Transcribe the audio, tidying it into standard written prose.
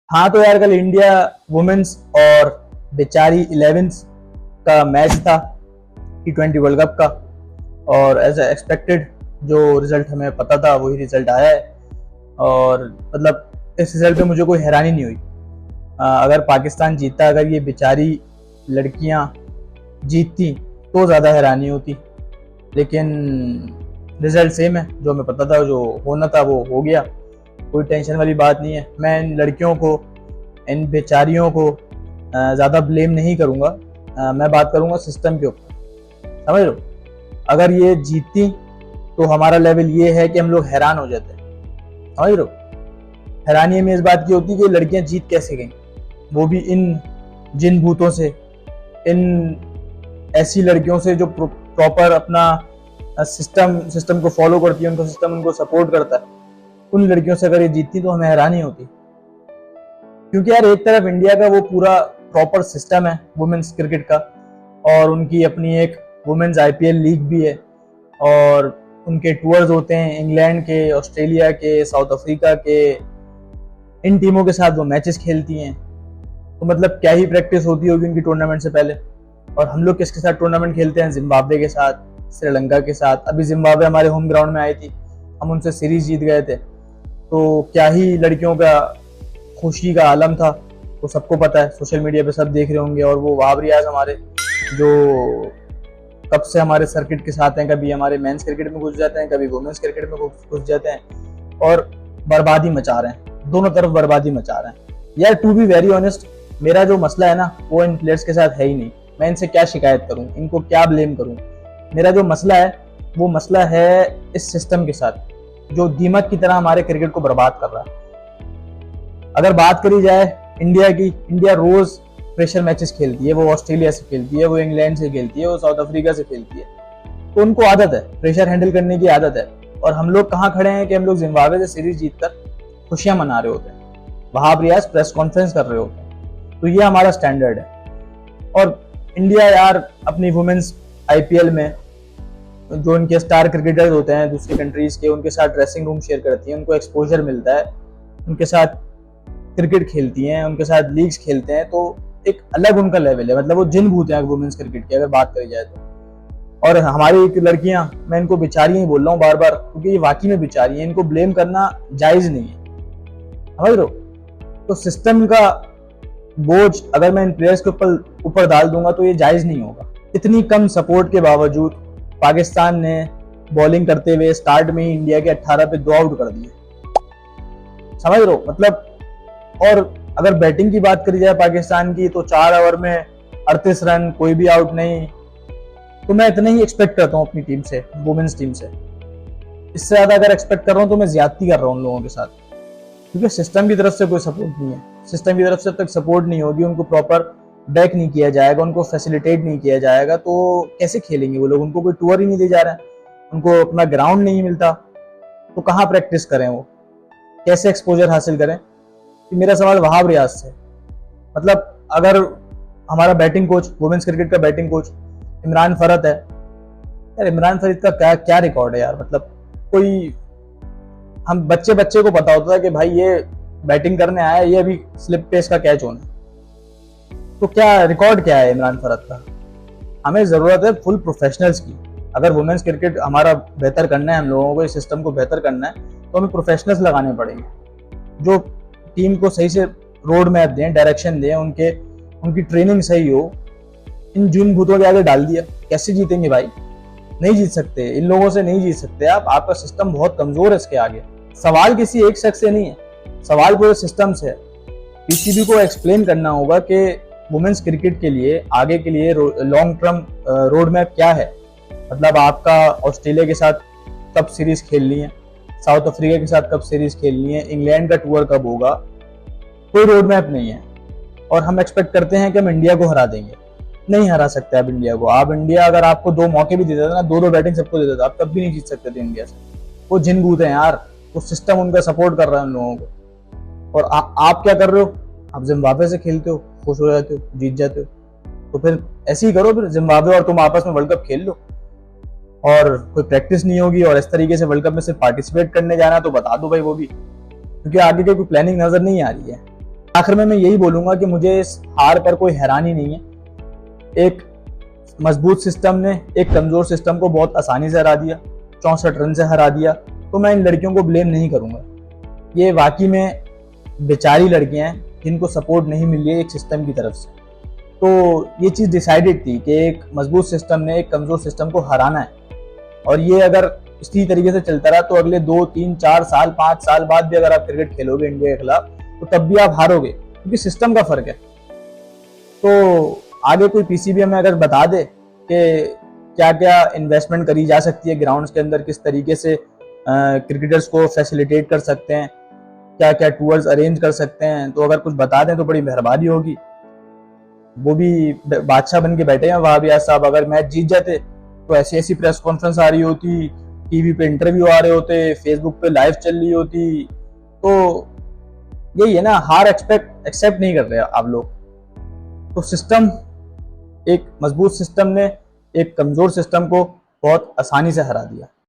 हाँ तो यार, कल इंडिया वुमेन्स और बेचारी 11 का मैच था T20 वर्ल्ड कप का। और एज एक्सपेक्टेड जो रिजल्ट हमें पता था वही रिजल्ट आया है। और मतलब इस रिजल्ट पे मुझे कोई हैरानी नहीं हुई। अगर पाकिस्तान जीता, अगर ये बेचारी लड़कियां जीतती तो ज़्यादा हैरानी होती। लेकिन रिजल्ट सेम है, जो हमें पता था, जो होना था वो हो गया। कोई टेंशन वाली बात नहीं है। मैं इन लड़कियों को, इन बेचारियों को ज़्यादा ब्लेम नहीं करूँगा। मैं बात करूँगा सिस्टम के ऊपर। समझ लो, अगर ये जीतती तो हमारा लेवल ये है कि हम लोग हैरान हो जाते हैं। समझ लो, हैरानी हमें इस बात की होती है कि लड़कियां जीत कैसे गई, वो भी इन जिन भूतों से, इन ऐसी लड़कियों से जो प्रॉपर अपना सिस्टम को फॉलो करती है, उनको सिस्टम उनको सपोर्ट करता है। उन लड़कियों से अगर ये जीतती तो हमें हैरानी होती। क्योंकि यार, एक तरफ इंडिया का वो पूरा प्रॉपर सिस्टम है वुमेन्स क्रिकेट का, और उनकी अपनी एक वुमेन्स आईपीएल लीग भी है, और उनके टूर्स होते हैं इंग्लैंड के, ऑस्ट्रेलिया के, साउथ अफ्रीका के। इन टीमों के साथ वो मैचेस खेलती हैं। तो मतलब क्या ही प्रैक्टिस होती होगी उनकी टूर्नामेंट से पहले। और हम लोग किसके साथ टूर्नामेंट खेलते हैं? जिम्बाब्वे के साथ, श्रीलंका के साथ। अभी जिम्बाब्वे हमारे होम ग्राउंड में आई थी, हम उनसे सीरीज जीत गए थे। तो क्या ही लड़कियों का खुशी का आलम था, तो सबको पता है, सोशल मीडिया पे सब देख रहे होंगे। और वो वहाब रियाज हमारे, जो कब से हमारे सर्किट के साथ हैं, कभी हमारे मेंस क्रिकेट में घुस जाते हैं, कभी वुमेन्स क्रिकेट में घुस जाते हैं, और बर्बादी मचा रहे हैं, दोनों तरफ बर्बादी मचा रहे हैं। यार टू बी वेरी ऑनेस्ट, मेरा जो मसला है ना वो इन प्लेयर्स के साथ है ही नहीं। मैं इनसे क्या शिकायत करूं, इनको क्या ब्लेम करूं? मेरा जो मसला है वो मसला है इस सिस्टम के साथ, जो दीमक की तरह हमारे क्रिकेट को बर्बाद कर रहा है। अगर बात करी जाए इंडिया की, इंडिया रोज प्रेशर मैचेस खेलती है। वो ऑस्ट्रेलिया से खेलती है, वो इंग्लैंड से खेलती है, वो साउथ अफ्रीका से खेलती है। तो उनको आदत है, प्रेशर हैंडल करने की आदत है। और हम लोग कहाँ खड़े हैं कि हम लोग जिम्बाब्वे से सीरीज जीतकर खुशियां मना रहे होते हैं, वहाब रियाज प्रेस कॉन्फ्रेंस कर रहे होते हैं। तो ये हमारा स्टैंडर्ड है। और इंडिया यार अपनी वुमेन्स आईपीएल में जो उनके स्टार क्रिकेटर्स होते हैं दूसरी कंट्रीज के, उनके साथ ड्रेसिंग रूम शेयर करती है, उनको एक्सपोजर मिलता है, उनके साथ क्रिकेट खेलती हैं, उनके साथ लीग्स खेलते हैं। तो एक अलग उनका लेवल है। मतलब वो जिन भूत हैं वुमेन्स क्रिकेट की, अगर बात करी जाए तो। और हमारी लड़कियां, मैं इनको बेचारी ही बोल रहा हूँ बार बार, क्योंकि ये वाकई में बेचारी हैं। इनको ब्लेम करना जायज नहीं है, समझ लो। तो सिस्टम का बोझ अगर मैं इन प्लेयर्स के ऊपर डाल दूंगा तो ये जायज नहीं होगा। इतनी कम सपोर्ट के बावजूद पाकिस्तान ने बॉलिंग करते हुए स्टार्ट में ही इंडिया के 18 पे 2 आउट कर दिए, समझ लो मतलब। और अगर बैटिंग की बात करी जाए पाकिस्तान की, तो 4 ओवर में 38 रन, कोई भी आउट नहीं। तो मैं इतना ही एक्सपेक्ट करता हूँ अपनी टीम से, वुमेन्स टीम से। इससे ज्यादा अगर एक्सपेक्ट कर रहा हूँ तो मैं ज्यादती कर रहा हूँ उन लोगों के साथ। क्योंकि सिस्टम की तरफ से कोई सपोर्ट नहीं है। सिस्टम की तरफ से जब तक सपोर्ट नहीं होगी, उनको प्रॉपर बैक नहीं किया जाएगा, उनको फैसिलिटेट नहीं किया जाएगा, तो कैसे खेलेंगे वो लोग? उनको कोई टूर ही नहीं दे जा रहा है, उनको अपना ग्राउंड नहीं मिलता, तो कहाँ प्रैक्टिस करें वो? कैसे एक्सपोजर हासिल करें? कि मेरा सवाल वहाब रियाज से। मतलब अगर हमारा बैटिंग कोच, वुमेन्स क्रिकेट का बैटिंग कोच इमरान फरत है, यार इमरान फरीद का क्या क्या रिकॉर्ड है यार। मतलब कोई, हम बच्चे को पता होता है कि भाई ये बैटिंग करने आया, ये अभी स्लिप पे इसका कैच होना। तो क्या रिकॉर्ड क्या है इमरान फरत का? हमें जरूरत है फुल प्रोफेशनल्स की। अगर वुमेन्स क्रिकेट हमारा बेहतर करना है, हम लोगों को इस सिस्टम को बेहतर करना है, तो हमें प्रोफेशनल्स लगाने पड़ेंगे जो टीम को सही से रोड मैप दें, डायरेक्शन दें, उनकी ट्रेनिंग सही हो। इन जिन भूतों के आगे डाल दिया, कैसे जीतेंगे भाई? नहीं जीत सकते, इन लोगों से नहीं जीत सकते आप। आपका सिस्टम बहुत कमजोर है इसके आगे। सवाल किसी एक शख्स से नहीं है, सवाल पूरे सिस्टम से है। पीसीबी को एक्सप्लेन करना होगा कि वुमेन्स क्रिकेट के लिए, आगे के लिए लॉन्ग टर्म रोड मैप क्या है। मतलब आपका ऑस्ट्रेलिया के साथ कब सीरीज खेलनी है, साउथ अफ्रीका के साथ कब सीरीज खेलनी है, इंग्लैंड का टूर कब होगा, कोई रोड मैप नहीं है। और हम एक्सपेक्ट करते हैं कि हम इंडिया को हरा देंगे। नहीं हरा सकते आप इंडिया को। आप इंडिया, अगर आपको 2 मौके भी दे देता ना, 2 बैटिंग सबको दे देता, आप तब भी नहीं जीत सकते थे इंडिया से। वो जिन भूत हैं यार, वो सिस्टम उनका सपोर्ट कर रहा है उन लोगों को। और आप क्या कर रहे हो? आप जिम्बाब्वे से खेलते हो, खुश हो जाते हो, जीत जाते हो। तो फिर ऐसे ही करो, फिर जिम्बाब्वे और तुम आपस में वर्ल्ड कप खेल लो। और कोई प्रैक्टिस नहीं होगी और इस तरीके से वर्ल्ड कप में सिर्फ पार्टिसिपेट करने जाना, तो बता दो भाई वो भी, क्योंकि आगे की कोई प्लानिंग नजर नहीं आ रही है। आखिर में मैं यही बोलूंगा कि मुझे इस हार पर कोई हैरानी नहीं है। एक मजबूत सिस्टम ने एक कमजोर सिस्टम को बहुत आसानी से हरा दिया, 64 रन से हरा दिया। तो मैं इन लड़कियों को ब्लेम नहीं करूंगा। ये वाकई में बेचारी लड़कियां हैं जिनको सपोर्ट नहीं मिल रही है एक सिस्टम की तरफ से। तो ये चीज़ डिसाइडेड थी कि एक मजबूत सिस्टम ने एक कमजोर सिस्टम को हराना है, और ये अगर इसी तरीके से चलता रहा तो अगले 2, 3, 4 साल, 5 साल बाद भी अगर आप क्रिकेट खेलोगे इंडिया के खिलाफ तो तब भी आप हारोगे, क्योंकि सिस्टम का फर्क है। तो आगे कोई पीसीबी हमें अगर बता दे कि क्या क्या इन्वेस्टमेंट करी जा सकती है ग्राउंड्स के अंदर, किस तरीके से क्रिकेटर्स को फैसिलिटेट कर सकते हैं, क्या क्या टूर्स अरेंज कर सकते हैं, तो अगर कुछ बता दें तो बड़ी मेहरबानी होगी। वो भी बादशाह बन के बैठे हैं वहां भी साहब। अगर मैच जीत जाते तो ऐसी ऐसी प्रेस कॉन्फ्रेंस आ रही होती, टीवी पे इंटरव्यू आ रहे होते, फेसबुक पे लाइव चल रही होती। तो यही है ना, हार एक्सेप्ट नहीं कर रहे आप लोग। तो सिस्टम, एक मजबूत सिस्टम ने एक कमजोर सिस्टम को बहुत आसानी से हरा दिया।